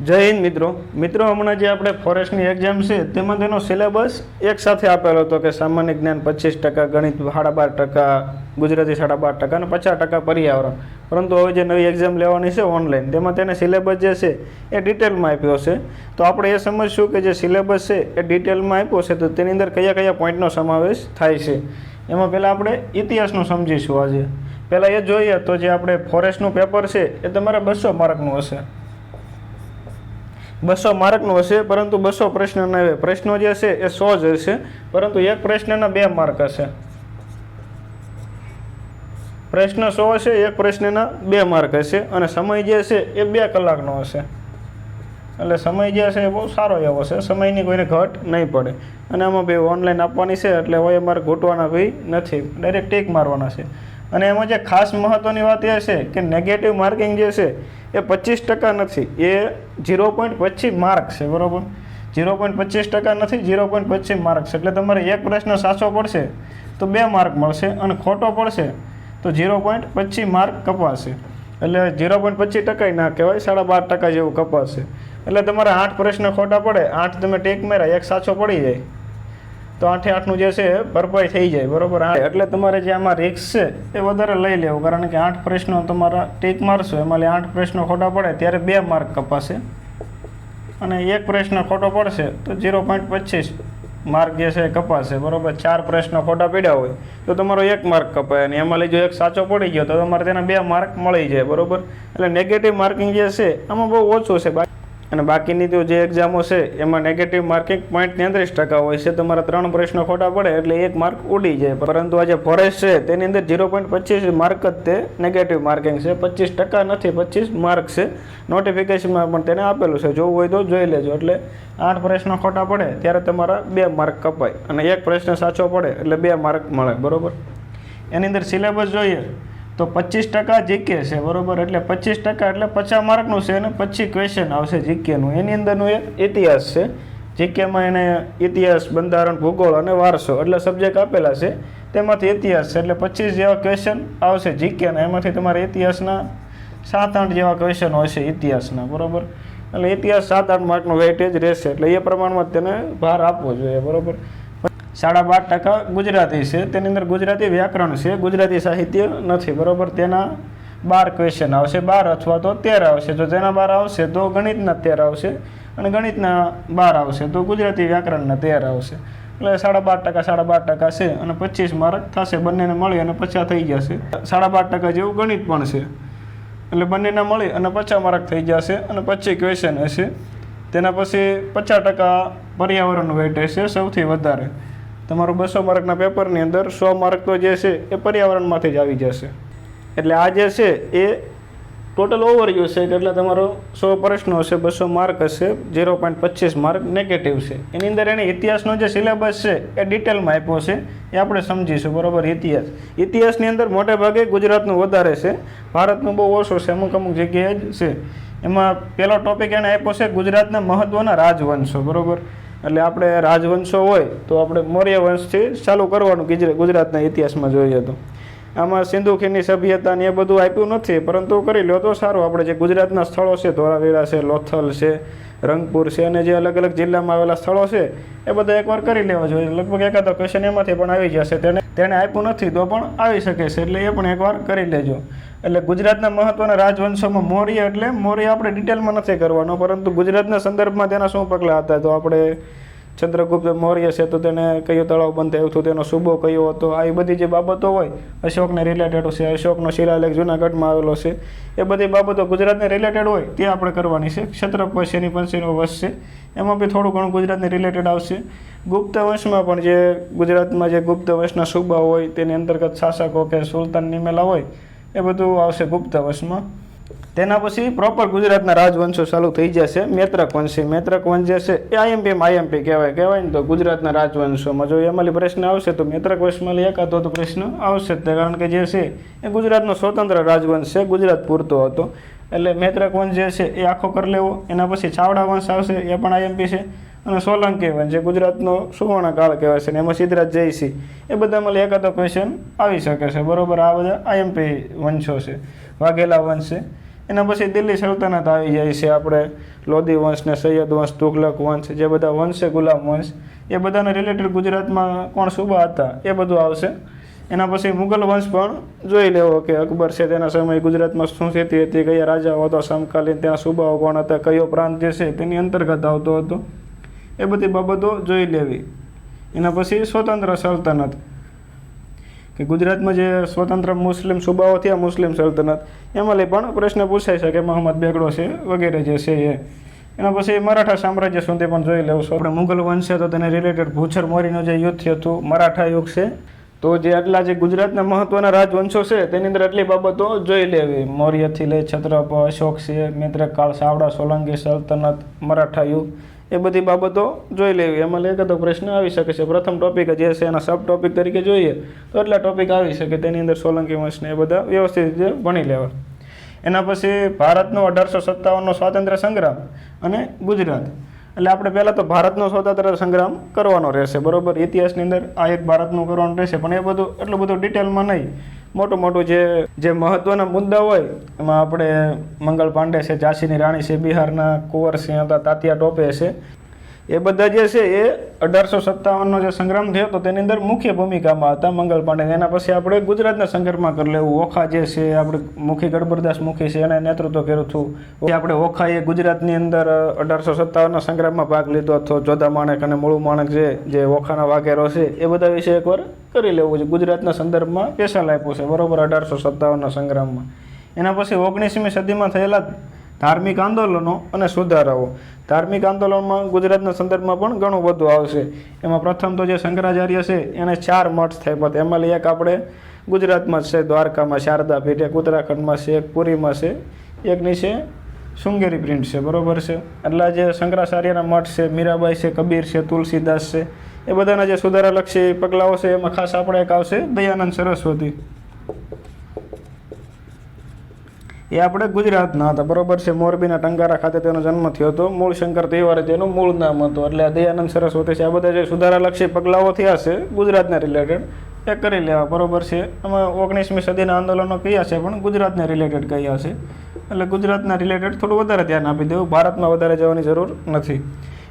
જય હિન્દ મિત્રો હમણાં જે આપણે ફોરેસ્ટની એક્ઝામ છે તેમાં તેનો સિલેબસ એક સાથે આપેલો હતો કે સામાન્ય જ્ઞાન 25%, ગણિત 12.5%, ગુજરાતી 12.5% અને 50% પર્યાવરણ. પરંતુ હવે જે નવી એક્ઝામ લેવાની છે ઓનલાઈન, તેમાં તેને સિલેબસ જે છે એ ડિટેલમાં આપ્યો છે. તો આપણે એ સમજશું કે જે સિલેબસ છે એ ડિટેલમાં આપ્યો છે તો તેની અંદર કયા કયા પોઈન્ટનો સમાવેશ થાય છે. એમાં પહેલાં આપણે ઇતિહાસનું સમજીશું. આજે પહેલાં એ જોઈએ તો જે આપણે ફોરેસ્ટનું પેપર છે એ તમારે 200 માર્કનું હશે. 200 માર્કનું હશે, પરંતુ 200 પ્રશ્ન ન આવે. પ્રશ્નો જે છે એ 100 જ હશે, પરંતુ એક પ્રશ્નના 2 માર્ક હશે. પ્રશ્ન 100 હશે, એક પ્રશ્નના 2 માર્ક હશે અને સમય જે છે એ 2 કલાકનો હશે. એટલે સમય જે છે એ બહુ સારો એવો છે, સમયની કોઈને ઘટ નહીં પડે. અને આમાં ભાઈ ઓનલાઈન આપવાની છે એટલે હવે માર્ક ઘૂંટવાના ભાઈ નથી, ડાયરેક્ટ ટીક મારવાના છે. અને એમાં જે ખાસ મહત્ત્વની વાત એ છે કે નેગેટિવ માર્કિંગ જે છે એ 25% નથી, એ 0.25 માર્ક છે. બરાબર, 0.25% નથી, 0.25 માર્ક છે. એટલે તમારે એક પ્રશ્ન સાચો પડશે તો 2 માર્ક મળશે અને ખોટો પડશે તો 0.25 માર્ક કપાશે. એટલે 0.25% ના કહેવાય, 12.5% જેવું કપાશે. એટલે તમારે 8 પ્રશ્ન ખોટા પડે, 8 તમે ટેક માર્યા, એક સાચો પડી જાય તો 8/8નું જે છે ભરપાઈ થઈ જાય. બરાબર, એટલે તમારે જે આમાં રિસ્ક છે એ વધારે લઈ લેવું, કારણ કે 8 પ્રશ્નો તમારા ટીક મારશો, એમાં 8 પ્રશ્નો ખોટા પડે ત્યારે 2 માર્ક કપાશે અને એક પ્રશ્ન ખોટો પડશે તો 0.25 માર્ક જે છે કપાશે. બરાબર, 4 પ્રશ્નો ખોટા પડ્યા હોય તો તમારો 1 માર્ક કપાય અને એમાં જો એક સાચો પડી ગયો તો તમારે તેના 2 માર્ક મળી જાય. બરાબર, એટલે નેગેટિવ માર્કિંગ જે છે આમાં બહુ ઓછું છે. અને બાકીની તો જે એક્ઝામો છે એમાં નેગેટિવ માર્કિંગ 33% હોય છે. તમારા 3 પ્રશ્નો ખોટા પડે એટલે 1 માર્ક ઉડી જાય. પરંતુ આ જે ફોરેસ્ટ છે તેની અંદર 0.25 માર્ક જ તે નેગેટિવ માર્કિંગ છે, 25% નથી, 25 માર્ક છે. નોટિફિકેશનમાં પણ તેને આપેલું છે, જોવું હોય તો જોઈ લેજો. એટલે 8 પ્રશ્નો ખોટા પડે ત્યારે તમારા 2 માર્ક કપાય અને એક પ્રશ્ન સાચો પડે એટલે 2 માર્ક મળે. બરાબર, એની અંદર સિલેબસ જોઈએ તો 25% જીકે છે. બરાબર, એટલે 25% એટલે 50 માર્કનું છે અને 25 ક્વેશ્ચન આવશે જીકેનું. એની અંદરનું એક ઇતિહાસ છે. જીકેમાં એને ઇતિહાસ, બંધારણ, ભૂગોળ અને વારસો એટલે સબ્જેક્ટ આપેલા છે. તેમાંથી ઇતિહાસ છે એટલે 25 જેવા ક્વેશ્ચન આવશે જીકેના. એમાંથી તમારે ઇતિહાસના 7-8 જેવા ક્વેશ્ચન હશે ઇતિહાસના. બરાબર, એટલે ઇતિહાસ 7-8 માર્કનું વેઇટેજ રહેશે, એટલે એ પ્રમાણમાં તેને ભાર આપવો જોઈએ. બરાબર, 12.5% ગુજરાતી છે. તેની અંદર ગુજરાતી વ્યાકરણ છે, ગુજરાતી સાહિત્ય નથી. બરાબર, તેના 12 ક્વેશ્ચન આવશે, 12 અથવા તો 13 આવશે. જો તેના 12 આવશે તો ગણિતના 13 આવશે અને ગણિતના 12 આવશે તો ગુજરાતી વ્યાકરણના 13 આવશે. એટલે 12.5% છે અને 25 માર્ક થશે. બંનેને મળી અને 50 થઈ જશે. 12.5% જેવું ગણિત પણ છે, એટલે બંનેના મળી અને 50 માર્ક થઈ જશે અને 25 ક્વેશ્ચન હશે. તેના પછી 50% પર્યાવરણનું વેઇટેજ છે સૌથી વધારે. તમારું 200 માર્કના પેપરની અંદર 100 માર્ક તો જે છે એ પર્યાવરણમાંથી જ આવી જશે. એટલે આ જે છે એ ટોટલ ઓવરવ્યૂ છે કે એટલે તમારો 100 પ્રશ્નો હશે, 200 માર્ક હશે, 0.25 માર્ક નેગેટિવ છે. એની અંદર એને ઇતિહાસનો જે સિલેબસ છે એ ડિટેલમાં આપ્યો છે, એ આપણે સમજીશું. બરાબર, ઇતિહાસની અંદર મોટે ભાગે ગુજરાતનું વધારે છે, ભારતનું બહુ ઓછું છે, અમુક જગ્યાએ જ છે. એમાં પહેલો ટોપિક એને આપ્યો છે ગુજરાતના મહત્ત્વના રાજવંશો. બરાબર, એટલે આપણે રાજવંશો હોય તો આપણે મૌર્ય વંશથી ચાલુ કરવાનું ગુજરાતના ઇતિહાસમાં જોઈએ તો. આમાં સિંધુ ખીણની સભ્યતા ને એ બધું આપ્યું નથી, પરંતુ કરી લો તો સારું. આપણે જે ગુજરાતના સ્થળો છે, ધોળાવીરા છે, લોથલ છે, રંગપુર છે અને જે અલગ અલગ જિલ્લામાં આવેલા સ્થળો છે એ બધા એકવાર કરી લેવા જોઈએ. લગભગ એકાદો ક્વેશ્ચન એમાંથી પણ આવી જશે. તેને આપ્યું નથી તો પણ આવી શકે છે, એટલે એ પણ એકવાર કરી લેજો. એટલે ગુજરાતના મહત્ત્વના રાજવંશોમાં મૌર્ય, એટલે મૌર્ય આપણે ડિટેલમાં નથી કરવાનો, પરંતુ ગુજરાતના સંદર્ભમાં તેના શું પગલાં હતા. તો આપણે ચંદ્રગુપ્ત મૌર્ય છે તો તેને કયું તળાવ બંધાયું હતું, તેનો સૂબો કયો હતો, આવી બધી જે બાબતો હોય અશોકને રિલેટેડ છે, અશોકનો શિલાલેખ જૂનાગઢમાં આવેલો છે, એ બધી બાબતો ગુજરાતને રિલેટેડ હોય તે આપણે કરવાની છે. ક્ષત્રપ શેની પંચીનો વંશ છે, એમાં બી થોડું ઘણું ગુજરાતને રિલેટેડ આવશે. ગુપ્ત વંશમાં પણ જે ગુજરાતમાં જે ગુપ્ત વંશના સૂબા હોય તેની અંતર્ગત શાસકો કે સુલતાન નિમેલા હોય એ બધું આવશે ગુપ્ત વંશમાં. તેના પછી પ્રોપર ગુજરાતના રાજવંશો ચાલુ થઈ જશે. મૈત્રક વંશ જે છે એ આઈએમપી કહેવાય ને તો ગુજરાતના રાજવંશોમાં જો એમાંથી પ્રશ્ન આવશે તો મૈત્રક વંશમાં એકાદો તો પ્રશ્ન આવશે જ, કારણ કે જે છે એ ગુજરાતનો સ્વતંત્ર રાજવંશ છે, ગુજરાત પૂરતો હતો. એટલે મૈત્રક વંશ જે છે એ આખો કરી લેવો. એના પછી ચાવડા વંશ આવશે, એ પણ આઈએમપી છે. અને સોલંકી વંશ જે ગુજરાતનો સુવર્ણકાળ કહેવાય છે ને એમાં સિદ્ધરાજ જયસિંહ, એ બધામાં એકાદો ક્વેશ્ચન આવી શકે છે. બરાબર, આ બધા આઈએમપી વંશો છે. વાઘેલા વંશ છે, એના પછી દિલ્હી સલ્તનત આવી જાય છે. આપણે લોધી વંશ ને સૈયદ વંશ, તુગલક વંશ, જે બધા વંશ છે, ગુલામ વંશ, એ બધાને રિલેટેડ ગુજરાતમાં કોણ સુબા હતા એ બધું આવશે. એના પછી મુગલ વંશ પણ જોઈ લેવો કે અકબર છે તેના સમયે ગુજરાતમાં શું સ્થિતિ હતી, કયા રાજાઓ હતા સમકાલીન, તેના સુબાઓ કોણ હતા, કયો પ્રાંત જે છે તેની અંતર્ગત આવતો હતો, એ બધી બાબતો જોઈ લેવી. એના પછી સ્વતંત્ર સલ્તનત કે ગુજરાતમાં જે સ્વતંત્ર મુસ્લિમ સુબાઓ થયા, મુસ્લિમ સલ્તનત, એમાં પણ પ્રશ્ન પૂછાઈ શકે મહમ્મદ બેગડો છે વગેરે જે છે એ. એના પછી મરાઠા સામ્રાજ્ય સુધી પણ જોઈ લેવું છું. આપણે મુગલ વંશ છે તો તેને રિલેટેડ ભૂચર મોરીનું જે યુદ્ધ થયું હતું, મરાઠા યુગ છે, તો જે આટલા જે ગુજરાતના મહત્વના રાજવંશો છે તેની અંદર આટલી બાબતો જોઈ લેવી. મૌર્યથી લઈ છત્રપ, અશોક છે, મૈત્રક કાળ, સાવડા, સોલંકી સલ્તનત, મરાઠા યુગ, એ બધી બાબતો જોઈ લેવી. એમાં એકાદો પ્રશ્ન આવી શકે છે. પ્રથમ ટોપિક જે છે એના સબ ટોપિક તરીકે જોઈએ તો એટલા ટોપિક આવી શકે, તેની અંદર સોલંકી વંશને એ બધા વ્યવસ્થિત રીતે ભણી લેવા. એના પછી ભારતનો 1857નો સ્વાતંત્ર્ય સંગ્રામ અને ગુજરાત. એટલે આપણે પહેલાં તો ભારતનો સ્વતંત્ર સંગ્રામ કરવાનો રહેશે, બરાબર. ઇતિહાસની અંદર આ એક ભારતનું કરવાનું રહેશે, પણ એ બધું એટલું બધું ડિટેલમાં નહીં. મોટું જે મહત્ત્વના મુદ્દા હોય એમાં આપણે મંગળ પાંડે છે, ઝાંસીની રાણી છે, બિહારના કુંવરસિંહ હતા, તાત્યા ટોપે છે, એ બધા જે છે એ 1857નો જે સંગ્રામ થયો હતો તેની અંદર મુખ્ય ભૂમિકામાં હતા મંગળ પાંડે. એના પછી આપણે ગુજરાતના સંઘર્ષમાં કરી લેવું. ઓખા જે છે આપણે મુખી ગડબરદાસ મુખી છે એને નેતૃત્વ કર્યું હતું. આપણે ઓખાએ ગુજરાતની અંદર 1857ના સંગ્રામમાં ભાગ લીધો હતો. જોધા માણેક અને મૂળું માણેક જે ઓખાના વાઘેરો છે એ બધા વિશે એકવાર કરી લેવું છે. ગુજરાતના સંદર્ભમાં સ્પેશિયલ આપ્યું છે, બરાબર, 1857ના સંગ્રામમાં. એના પછી 19મી સદીમાં થયેલા ધાર્મિક આંદોલનો અને સુધારાઓ. ધાર્મિક આંદોલનમાં ગુજરાતના સંદર્ભમાં પણ ઘણું બધું આવશે. એમાં પ્રથમ તો જે શંકરાચાર્ય છે એને 4 મઠ સ્થાપ્યા. એમાં એક આપણે ગુજરાતમાં છે, દ્વારકામાં શારદા પીઠ, એક ઉત્તરાખંડમાં છે, એક પુરીમાં છે, એકની છે શૃંગેરી પ્રિન્ટ છે, બરાબર છે. એટલે જે શંકરાચાર્યના મઠ છે, મીરાબાઈ છે, કબીર છે, તુલસીદાસ છે, એ બધાના જે સુધારાલક્ષી પગલાઓ છે એમાં ખાસ આપણે એક આવશે દયાનંદ સરસ્વતી. એ આપણે ગુજરાતના હતા, બરાબર છે. મોરબીના ટંકારા ખાતે તેનો જન્મ થયો હતો. મૂળ શંકર તહેવારે તેનું મૂળ નામ હતું. એટલે દયાનંદ સરસ્વતી છે. આ બધા જે સુધારાલક્ષી પગલાઓ થયા છે ગુજરાતને રિલેટેડ એ કરી લેવા, બરાબર છે. એમાં 19મી સદીના આંદોલનો કયા છે પણ ગુજરાતને રિલેટેડ કયા છે. એટલે ગુજરાતના રિલેટેડ થોડું વધારે ધ્યાન આપી દેવું, ભારતમાં વધારે જવાની જરૂર નથી.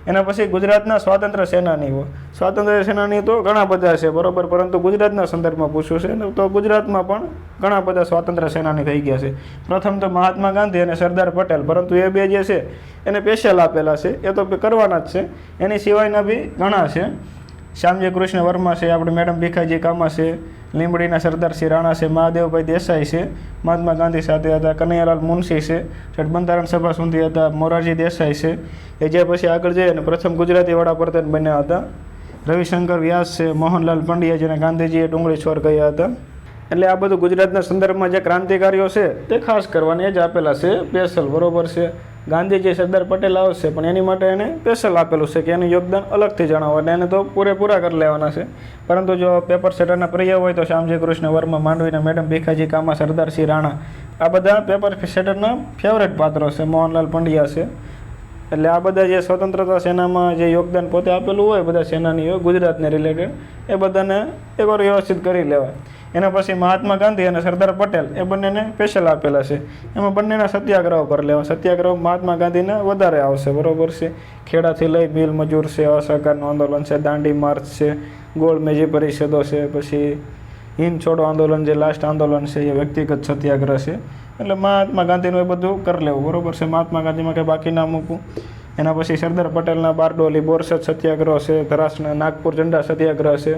એના પછી ગુજરાતના સ્વાતંત્ર્ય સેનાનીઓ. સ્વાતંત્ર્ય સેનાનીઓ તો ઘણા બધા છે, બરાબર, પરંતુ ગુજરાતના સંદર્ભમાં પૂછ્યું છે તો ગુજરાતમાં પણ ઘણા બધા સ્વાતંત્ર્ય સેનાની થઈ ગયા છે. પ્રથમ તો મહાત્મા ગાંધી અને સરદાર પટેલ, પરંતુ એ બે જે છે એને સ્પેશિયલ આપેલા છે, એ તો કરવાના જ છે. એની સિવાયના બી ઘણા છે. શ્યામજી કૃષ્ણ વર્મા છે, આપણે મેડમ ભીખાજી કામા છે, લીંબડીના સરદારસિંહ રાણા છે, મહાદેવભાઈ દેસાઈ છે, મહાત્મા ગાંધી સાથે હતા, કનૈયાલાલ મુનશી છે, બંધારણ સભા સુધી હતા, મોરારજી દેસાઈ છે, એ જે પછી આગળ જઈએ અને પ્રથમ ગુજરાતી વડાપ્રધાન બન્યા હતા, રવિશંકર વ્યાસ છે, મોહનલાલ પંડ્યા જેને ગાંધીજીએ ડુંગળી છોર કહ્યા હતા. એટલે આ બધું ગુજરાતના સંદર્ભમાં જે ક્રાંતિકારીઓ છે તે ખાસ કરવાની એ જ આપેલા છે સ્પેશિયલ, બરાબર છે. ગાંધીજી સરદાર પટેલ આવશે પણ એની માટે એને સ્પેશિયલ આપેલું છે કે એનું યોગદાન અલગથી જણાવો, એટલે એને તો પૂરેપૂરા કરી લેવાના છે. પરંતુ જો પેપર સેટરના પ્રિય હોય તો શ્યામજી કૃષ્ણ વર્મા, માંડવીના મેડમ ભીખાજી કામા, સરદારસિંહ રાણા, આ બધા પેપર સેટરના ફેવરેટ પાત્રો છે. મોહનલાલ પંડ્યા છે. એટલે આ બધા જે સ્વતંત્રતા સેનામાં જે યોગદાન પોતે આપેલું હોય બધા સેનાનીઓ ગુજરાતને રિલેટેડ, એ બધાને એકવાર વ્યવસ્થિત કરી લેવાય. એના પછી મહાત્મા ગાંધી અને સરદાર પટેલ એ બંનેને સ્પેશિયલ આપેલા છે. એમાં બંનેના સત્યાગ્રહ કરી લેવા. સત્યાગ્રહ મહાત્મા ગાંધીને વધારે આવશે, બરાબર છે. ખેડાથી લઈ મિલ મજૂર છે, અસહકારનું આંદોલન છે, દાંડી માર્ચ છે, ગોળ મેજી પરિષદો છે, પછી હિંદ છોડો આંદોલન જે લાસ્ટ આંદોલન છે એ વ્યક્તિગત સત્યાગ્રહ છે. એટલે મહાત્મા ગાંધીનું એ બધું કરી લેવું, બરાબર છે. મહાત્મા ગાંધીમાં કંઈ બાકી ના મૂકવું. એના પછી સરદાર પટેલના બારડોલી બોરસદ સત્યાગ્રહ છે, ધરાસના નાગપુર ઝંડા સત્યાગ્રહ છે.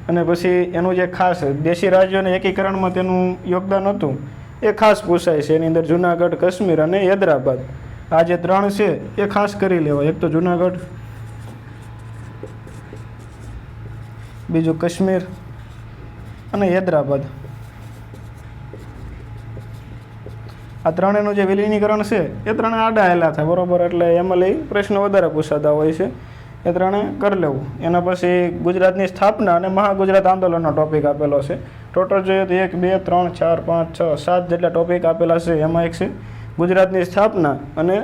અને પછી એનું જે ખાસ દેશી રાજ્યોના એકીકરણમાં તેનું યોગદાન હતું એ ખાસ પૂછાય છે. એની અંદર જુનાગઢ, કાશ્મીર અને હૈદરાબાદ, આ જે 3 છે એ ખાસ કરી લેવાય. એક તો જુનાગઢ, બીજું કાશ્મીર અને હૈદરાબાદ. આ ત્રણેયનું જે વિલીનીકરણ છે એ 3 આડા હેલા થાય, બરાબર. એટલે એમાં લઈ પ્રશ્ન વધારે પૂછાતા હોય છે. એ 3 કરી લેવું. એના પછી ગુજરાતની સ્થાપના અને મહાગુજરાત આંદોલનનો ટોપિક આપેલો છે. ટોટલ જોઈએ તો 1, 2, 3, 4, 5, 6, 7 જેટલા ટોપિક આપેલા છે. એમાં એક છે ગુજરાતની સ્થાપના અને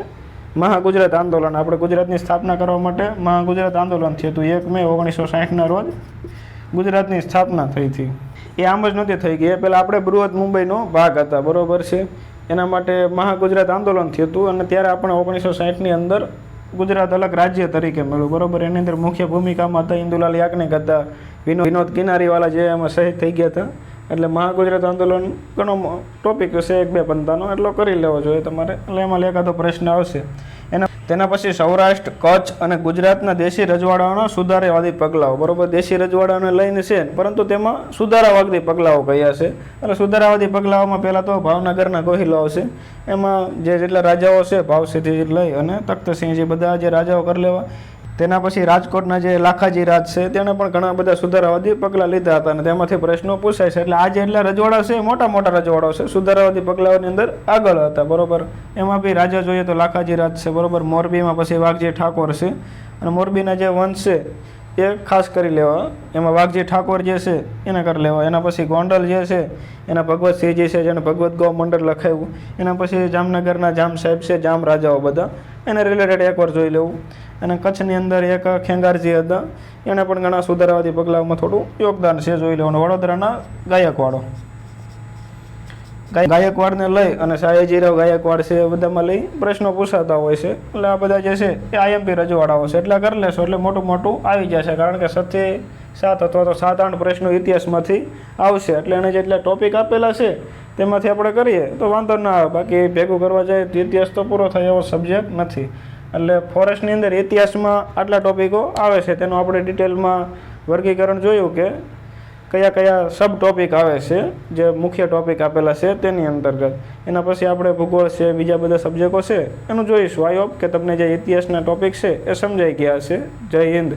મહાગુજરાત આંદોલન. આપણે ગુજરાતની સ્થાપના કરવા માટે મહાગુજરાત આંદોલન થયું હતું. 1 મે 1960ના રોજ ગુજરાતની સ્થાપના થઈ હતી. એ આમ જ નહોતી થઈ ગઈ. એ પહેલાં આપણે બૃહદ મુંબઈનો ભાગ હતા, બરાબર છે. એના માટે મહાગુજરાત આંદોલન થયું હતું અને ત્યારે આપણે 1960ની અંદર ગુજરાત અલગ રાજ્ય તરીકે મળ્યું, બરાબર. એની અંદર મુખ્ય ભૂમિકામાં હતા ઇન્દુલાલ યાજ્ઞિક હતા, વિનોદ કિનારીવાલા જે એમાં શહીદ થઈ ગયા હતા. એટલે મહાગુજરાત આંદોલન ઘણો ટોપિક છે, 1-2 પંક્તિનો એટલો કરી લેવો જોઈએ તમારે, એટલે એમાં એકાદો પ્રશ્ન આવશે. તેના પછી સૌરાષ્ટ્ર, કચ્છ અને ગુજરાતના દેશી રજવાડાઓના સુધારાવાદી પગલાઓ, બરાબર. દેશી રજવાડાઓને લઈને છે, પરંતુ તેમાં સુધારાવાદી પગલાઓ કયા છે. એટલે સુધારાવાદી પગલાઓમાં પહેલાં તો ભાવનગરના ગોહિલો આવશે. એમાં જેટલા રાજાઓ છે, ભાવસિંહથી લઈ અને તખ્તસિંહજી, બધા જે રાજાઓ કરી લેવા. તેના પછી રાજકોટના જે લાખાજી રાજ છે, તેણે પણ ઘણા બધા સુધારાવાદી પગલાં લીધા હતા અને તેમાંથી પ્રશ્નો પૂછાય છે. એટલે આ જેટલા રજવાડા છે, મોટા મોટા રજવાડાઓ છે, સુધારાવાદી પગલાઓની અંદર આગળ હતા, બરાબર. એમાં બી રાજા જોઈએ તો લાખાજી રાજ છે, બરાબર. મોરબીમાં પછી વાઘજી ઠાકોર છે અને મોરબીના જે વંશ છે એ ખાસ કરી લેવા. એમાં વાઘજી ઠાકોર જે છે એને કરી લેવા. એના પછી ગોંડલ જે છે એના ભગવતસિંહજી છે, જેને ભગવત ગૌ મંડળ લખાવ્યું. એના પછી જામનગરના જામ સાહેબ છે, જામ રાજાઓ બધા, એને રિલેટેડ એકવાર જોઈ લેવું. અને કચ્છની અંદર એક ખેંગારજી હતા, એણે પણ ઘણા સુધારાવાદી પગલાઓમાં થોડું યોગદાન છે, જોઈ લેવાનું. વડોદરાના ગાયકવાડો, ગાયકવાડને લઈ અને સયાજીરાવ ગાયકવાડ છે, એ બધામાં લઈ પ્રશ્નો પૂછાતા હોય છે. એટલે આ બધા જે છે એ આઈએમપી રજવાડાઓ છે. એટલે કરી લેશો એટલે મોટું મોટું આવી જશે, કારણ કે 7 અથવા તો 7-8 પ્રશ્નો ઇતિહાસમાંથી આવશે. એટલે એને જેટલા ટોપિક આપેલા છે તેમાંથી આપણે કરીએ તો વાંધો ના આવે. બાકી ભેગું કરવા જાય તો ઇતિહાસ તો પૂરો થાય એવો સબ્જેક્ટ નથી. એટલે ફોરેસ્ટની અંદર ઇતિહાસમાં આટલા ટોપિકો આવે છે, તેનું આપણે ડિટેલમાં વર્ગીકરણ જોયું કે કયા કયા સબ ટોપિક આવે છે, જે મુખ્ય ટોપિક આપેલા છે તેની અંતર્ગત. એના પછી આપણે ભૂગોળ છે, બીજા બધા સબ્જેક્ટો છે એનું જોઈશું. આઈ હોપ કે તમને જે ઇતિહાસના ટોપિક છે એ સમજાઈ ગયા હશે. જય હિન્દ.